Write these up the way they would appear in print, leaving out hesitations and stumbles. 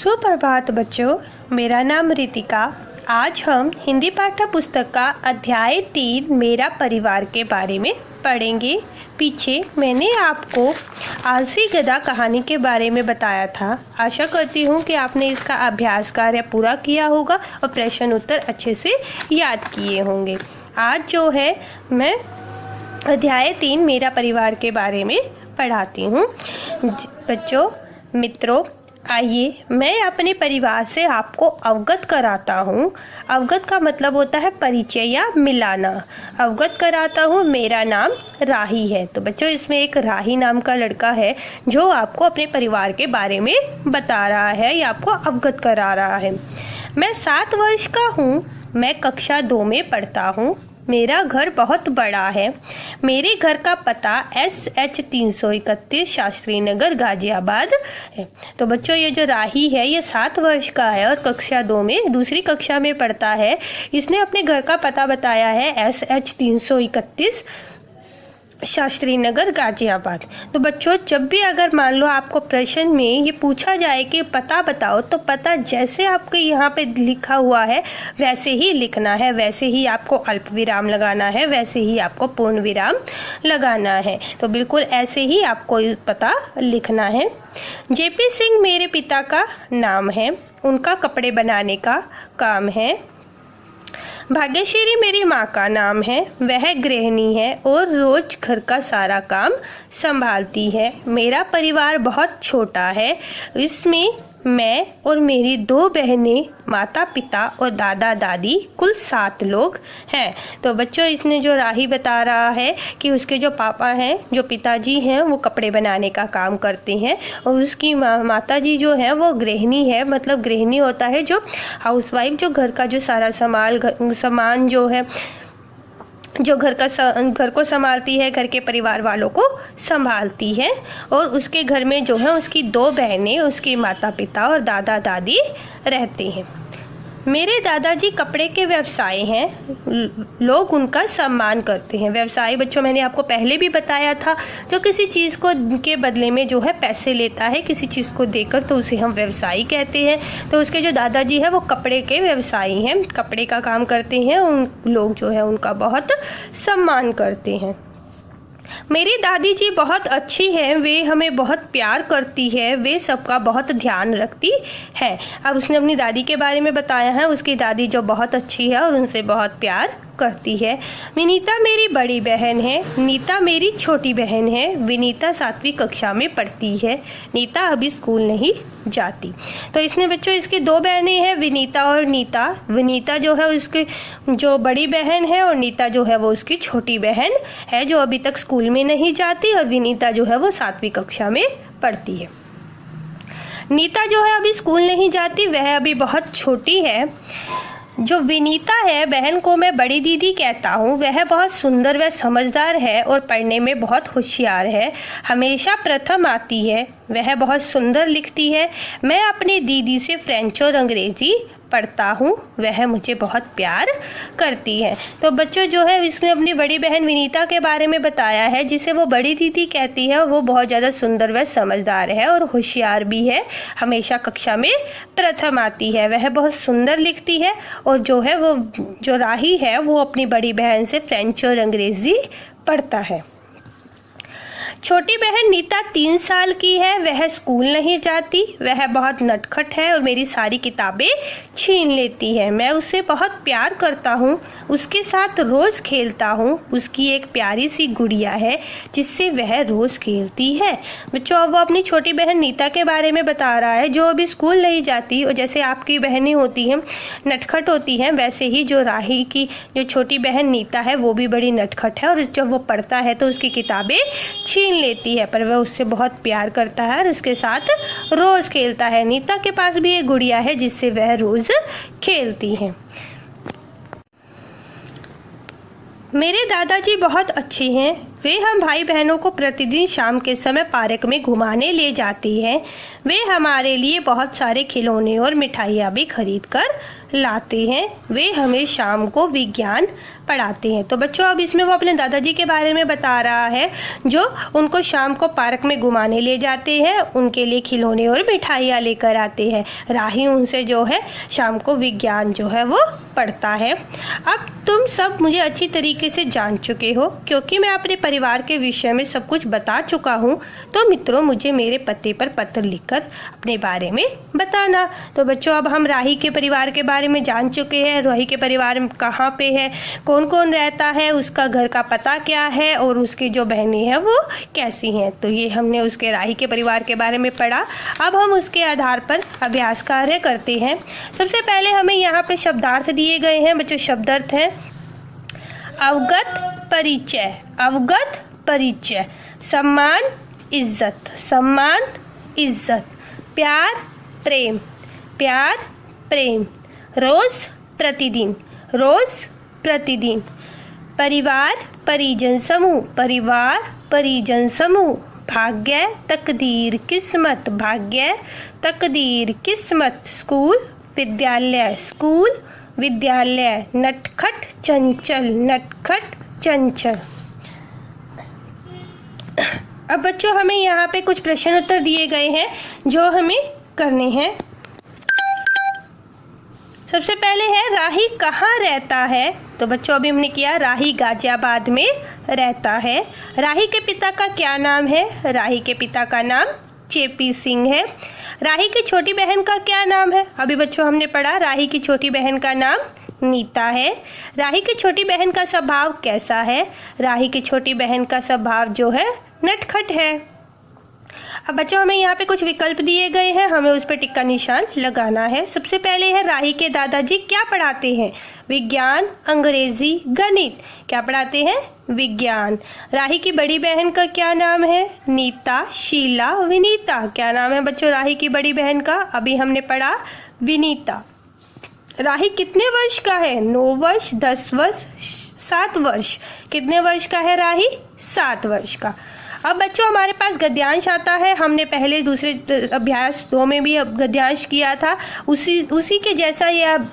सुप्रभात बच्चों, मेरा नाम रितिका। आज हम हिंदी पाठ्य पुस्तक का अध्याय 3 मेरा परिवार के बारे में पढ़ेंगे। पीछे मैंने आपको आलसी गधा कहानी के बारे में बताया था। आशा करती हूँ कि आपने इसका अभ्यास कार्य पूरा किया होगा और प्रश्न उत्तर अच्छे से याद किए होंगे। आज जो है मैं अध्याय 3 मेरा परिवार के बारे में पढ़ाती हूँ। बच्चों, मित्रों, आइए मैं अपने परिवार से आपको अवगत कराता हूँ। अवगत का मतलब होता है परिचय या मिलाना। अवगत कराता हूँ। मेरा नाम राही है। तो बच्चों, इसमें एक राही नाम का लड़का है जो आपको अपने परिवार के बारे में बता रहा है या आपको अवगत करा रहा है। मैं 7 वर्ष का हूँ। मैं कक्षा 2 में पढ़ता हूँ। मेरा घर बहुत बड़ा है। मेरे घर का पता SH 331 शास्त्री नगर गाजियाबाद है। तो बच्चों, ये जो राही है ये 7 वर्ष का है और कक्षा 2 में दूसरी कक्षा में पढ़ता है। इसने अपने घर का पता बताया है SH 331 शास्त्री नगर गाजियाबाद। तो बच्चों, जब भी अगर मान लो आपको प्रश्न में ये पूछा जाए कि पता बताओ, तो पता जैसे आपके यहाँ पे लिखा हुआ है वैसे ही लिखना है, वैसे ही आपको अल्प विराम लगाना है, वैसे ही आपको पूर्ण विराम लगाना है। तो बिल्कुल ऐसे ही आपको पता लिखना है। JP सिंह मेरे पिता का नाम है। उनका कपड़े बनाने का काम है। भाग्यश्री मेरी माँ का नाम है। वह गृहिणी है और रोज घर का सारा काम संभालती है। मेरा परिवार बहुत छोटा है। इसमें मैं और मेरी 2 बहनें, माता पिता और दादा दादी, कुल 7 लोग हैं। तो बच्चों, इसने जो राही बता रहा है कि उसके जो पापा हैं, जो पिताजी हैं, वो कपड़े बनाने का काम करते हैं और उसकी माता जी जो है वो गृहिणी है। मतलब गृहिणी होता है जो हाउसवाइफ, जो घर का जो सारा सामान जो है, जो घर को संभालती है, घर के परिवार वालों को संभालती है। और उसके घर में जो है उसकी 2 बहनें, उसके माता पिता और दादा दादी रहते हैं। मेरे दादाजी कपड़े के व्यवसाय हैं। लोग उनका सम्मान करते हैं। व्यवसाय बच्चों मैंने आपको पहले भी बताया था, जो किसी चीज़ को के बदले में जो है पैसे लेता है, किसी चीज़ को देकर, तो उसे हम व्यवसायी कहते हैं। तो उसके जो दादाजी है वो कपड़े के व्यवसायी हैं, कपड़े का काम करते हैं। उन लोग जो है उनका बहुत सम्मान करते हैं। मेरी दादी जी बहुत अच्छी है। वे हमें बहुत प्यार करती है। वे सबका बहुत ध्यान रखती है। अब उसने अपनी दादी के बारे में बताया है। उसकी दादी जो बहुत अच्छी है और उनसे बहुत प्यार करती है। विनीता मेरी बड़ी बहन है। नीता मेरी छोटी बहन है। विनीता 7वीं कक्षा में पढ़ती है। नीता अभी स्कूल नहीं जाती। तो इसने बच्चों इसकी 2 बहनें हैं, विनीता और नीता। विनीता जो है उसकी जो बड़ी बहन है और नीता जो है वो उसकी छोटी बहन है जो अभी तक स्कूल में नहीं जाती, और विनीता जो है वो 7वीं कक्षा में पढ़ती है। नीता जो है अभी स्कूल नहीं जाती, वह अभी बहुत छोटी है। जो विनीता है, बहन को मैं बड़ी दीदी कहता हूँ। वह बहुत सुंदर व समझदार है और पढ़ने में बहुत होशियार है। हमेशा प्रथम आती है। वह बहुत सुंदर लिखती है। मैं अपनी दीदी से फ्रेंच और अंग्रेजी पढ़ता हूँ। वह मुझे बहुत प्यार करती है। तो बच्चों, जो है इसने अपनी बड़ी बहन विनीता के बारे में बताया है, जिसे वो बड़ी दीदी कहती है। वो बहुत ज़्यादा सुंदर व समझदार है और होशियार भी है। हमेशा कक्षा में प्रथम आती है। वह बहुत सुंदर लिखती है। और जो है वो जो राही है वो अपनी बड़ी बहन से फ्रेंच और अंग्रेजी पढ़ता है। छोटी बहन नीता 3 साल की है। वह स्कूल नहीं जाती। वह बहुत नटखट है और मेरी सारी किताबें छीन लेती है। मैं उससे बहुत प्यार करता हूँ। उसके साथ रोज़ खेलता हूँ। उसकी एक प्यारी सी गुड़िया है जिससे वह रोज़ खेलती है। बच्चों, अब वो अपनी छोटी बहन नीता के बारे में बता रहा है, जो अभी स्कूल नहीं जाती। और जैसे आपकी बहनें होती हैं, नटखट होती हैं, वैसे ही जो राही की जो छोटी बहन नीता है वो भी बड़ी नटखट है। और जब वो पढ़ता है तो उसकी किताबें छीन लेती है, पर वह उससे बहुत प्यार करता है और उसके साथ रोज खेलता है। नीता के पास भी एक गुड़िया है जिससे वह रोज खेलती है। मेरे दादाजी बहुत अच्छे हैं। वे हम भाई बहनों को प्रतिदिन शाम के समय पार्क में घुमाने ले जाती हैं। वे हमारे लिए बहुत सारे खिलौने और मिठाइयाँ भी खरीद कर लाते हैं। वे हमें शाम को विज्ञान पढ़ाते हैं। तो बच्चों अब इसमें वो अपने दादाजी के बारे में बता रहा है, जो उनको शाम को पार्क में घुमाने ले जाते हैं, उनके लिए खिलौने और मिठाइयाँ लेकर आते हैं। राही उनसे जो है शाम को विज्ञान जो है वो पढ़ता है। अब तुम सब मुझे अच्छी तरीके से जान चुके हो, क्योंकि मैं अपने परिवार के विषय में सब कुछ बता चुका हूँ। तो मित्रों, मुझे मेरे पते पर पत्र लिखकर अपने बारे में बताना। तो बच्चों अब हम राही के परिवार के बारे में जान चुके हैं। राही के परिवार में कहाँ पे है, कौन कौन रहता है, उसका घर का पता क्या है और उसकी जो बहनें हैं वो कैसी हैं। तो ये हमने उसके राही के परिवार के बारे में पढ़ा। अब हम उसके आधार पर अभ्यास कार्य करते हैं। सबसे पहले हमें यहाँ पे शब्दार्थ दिए गए हैं। बच्चों शब्दार्थ हैं अवगत परिचय, अवगत परिचय, सम्मान इज्जत, सम्मान इज्जत, प्यार प्रेम, प्यार प्रेम, रोज प्रतिदिन, रोज प्रतिदिन, परिवार परिजन समूह, परिवार परिजन समूह, भाग्य तकदीर किस्मत, भाग्य तकदीर किस्मत, स्कूल विद्यालय, स्कूल विद्यालय, नटखट चंचल, नटखट चंचल। अब बच्चों हमें यहाँ पे कुछ प्रश्न उत्तर दिए गए हैं जो हमें करने हैं। सबसे पहले है राही कहाँ रहता है। तो बच्चों अभी हमने किया, राही गाजियाबाद में रहता है। राही के पिता का क्या नाम है। राही के पिता का नाम जेपी सिंह है। राही की छोटी बहन का क्या नाम है। अभी बच्चों हमने पढ़ा, राही की छोटी बहन का नाम नीता है। राही की छोटी बहन का स्वभाव कैसा है। राही की छोटी बहन का स्वभाव जो है नटखट है। अब बच्चों हमें यहाँ पे कुछ विकल्प दिए गए हैं, हमें उस पर टिक्का निशान लगाना है। सबसे पहले है राही के दादाजी क्या पढ़ाते हैं। विज्ञान, अंग्रेजी, गणित। क्या पढ़ाते हैं। विज्ञान। राही की बड़ी बहन का क्या नाम है। नीता, शीला, विनीता। क्या नाम है बच्चों राही की बड़ी बहन का। अभी हमने पढ़ा विनीता। राही कितने वर्ष का है। 9 वर्ष, 10 वर्ष, 7 वर्ष। कितने वर्ष का है राही। 7 वर्ष का। अब बच्चों हमारे पास गद्यांश आता है। हमने पहले दूसरे अभ्यास 2 में भी गद्यांश किया था, उसी के जैसा यह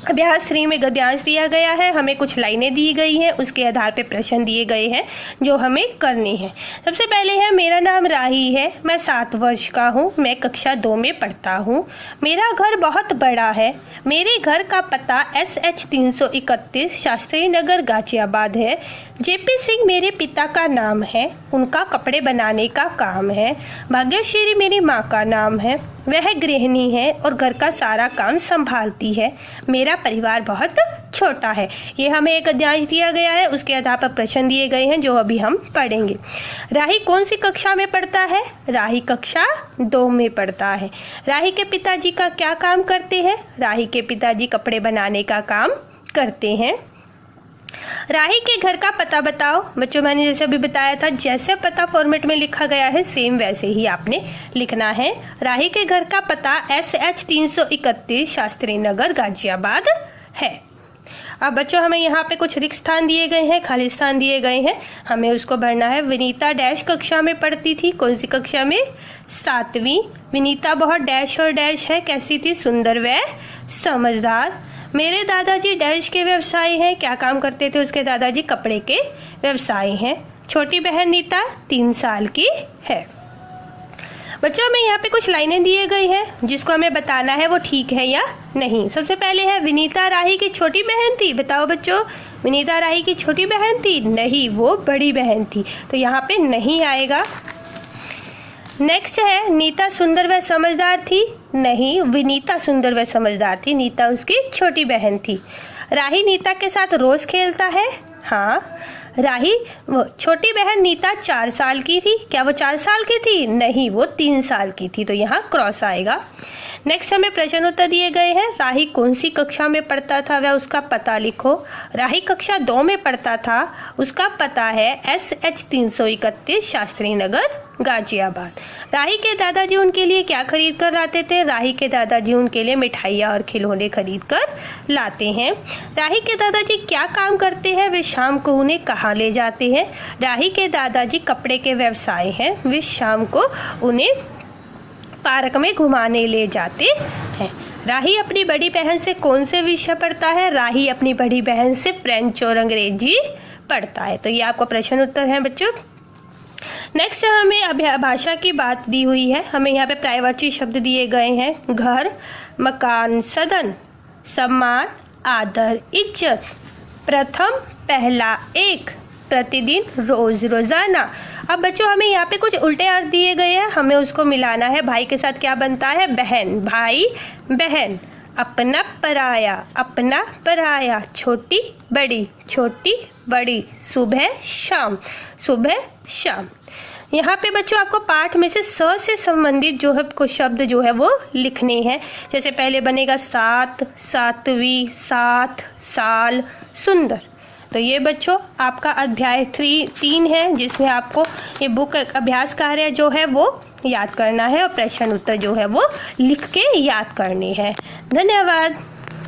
अभ्यास 3 में गद्यांश दिया गया है। हमें कुछ लाइनें दी गई हैं, उसके आधार पे प्रश्न दिए गए हैं जो हमें करने हैं। सबसे पहले है मेरा नाम राही है, मैं 7 वर्ष का हूँ, मैं कक्षा 2 में पढ़ता हूँ। मेरा घर बहुत बड़ा है। मेरे घर का पता SH 331 शास्त्री नगर गाजियाबाद है। जेपी सिंह मेरे पिता का नाम है, उनका कपड़े बनाने का काम है। भाग्यश्री मेरी माँ का नाम है, वह गृहिणी है और घर का सारा काम संभालती है। मेरा परिवार बहुत छोटा है। ये हमें एक गद्यांश दिया गया है, उसके आधार पर प्रश्न दिए गए हैं जो अभी हम पढ़ेंगे। राही कौन सी कक्षा में पढ़ता है। राही कक्षा 2 में पढ़ता है। राही के पिताजी का क्या काम करते हैं। राही के पिताजी कपड़े बनाने का काम करते हैं। राही के घर का पता बताओ। बच्चों मैंने जैसे अभी बताया था, जैसे पता फॉर्मेट में लिखा गया है सेम वैसे ही आपने लिखना है। राही के घर का पता SH 331 शास्त्री नगर गाजियाबाद है। अब बच्चों हमें यहाँ पे कुछ रिक्त स्थान दिए गए हैं, खाली स्थान दिए गए हैं, हमें उसको भरना है। विनीता डैश कक्षा में पढ़ती थी। कौन सी कक्षा में। 7वीं। विनीता बहुत डैश और डैश है, कैसी थी। सुंदर व समझदार। मेरे दादाजी डैश के व्यवसायी हैं। क्या काम करते थे उसके दादाजी। कपड़े के व्यवसायी हैं। छोटी बहन नीता 3 साल की है। बच्चों हमें यहाँ पे कुछ लाइनें दिए गई हैं जिसको हमें बताना है वो ठीक है या नहीं। सबसे पहले है विनीता राही की छोटी बहन थी। बताओ बच्चों, विनीता राही की छोटी बहन थी। नहीं, वो बड़ी बहन थी, तो यहाँ पे नहीं आएगा। नेक्स्ट है नीता सुंदर व समझदार थी। नहीं, विनीता सुंदर व समझदार थी, नीता उसकी छोटी बहन थी। राही नीता के साथ रोज खेलता है। हाँ, राही छोटी बहन नीता 4 साल की थी। क्या वो 4 साल की थी। नहीं, वो 3 साल की थी, तो यहाँ क्रॉस आएगा। नेक्स्ट हमें प्रश्न उत्तर दिए गए हैं। राही कौन सी कक्षा में पढ़ता था वह उसका पता लिखो। राही कक्षा 2 में पढ़ता था, उसका पता है SH 331 शास्त्री नगर गाजियाबाद। राही के दादाजी उनके लिए क्या खरीद कर लाते थे? राही के दादाजी उनके लिए मिठाइयाँ और खिलौने खरीद कर लाते हैं। राही के दादाजी क्या काम करते हैं? वे शाम को उन्हें कहाँ ले जाते हैं? राही के दादाजी कपड़े के व्यवसाय हैं, वे शाम को उन्हें पार्क में घुमाने ले जाते हैं। राही अपनी बड़ी बहन से कौन से विषय पढ़ता है? राही अपनी बड़ी बहन से फ्रेंच और अंग्रेजी पढ़ता है। तो ये आपका प्रश्न उत्तर है बच्चों। नेक्स्ट हमें भाषा की बात दी हुई है। हमें यहाँ पे पर्यायवाची शब्द दिए गए हैं। घर, मकान, सदन, सम्मान, आदर, इज्जत, प्रथम, पहला, एक, प्रतिदिन, रोज, रोजाना। अब बच्चों हमें यहाँ पे कुछ उल्टे अर्थ दिए गए हैं, हमें उसको मिलाना है। भाई के साथ क्या बनता है? बहन, भाई, बहन। अपना, पराया, अपना, पराया। छोटी, बड़ी, छोटी, बड़ी। सुबह, शाम, सुबह, शाम। यहाँ पे बच्चों आपको पाठ में से स से संबंधित जो है कुछ शब्द जो है वो लिखने हैं। जैसे पहले बनेगा सात, सातवीं, साथ, साल, सुंदर। तो ये बच्चों आपका अध्याय 3 है, जिसमें आपको ये बुक अभ्यास कार्य जो है वो याद करना है और प्रश्न उत्तर जो है वो लिख के याद करने हैं। धन्यवाद।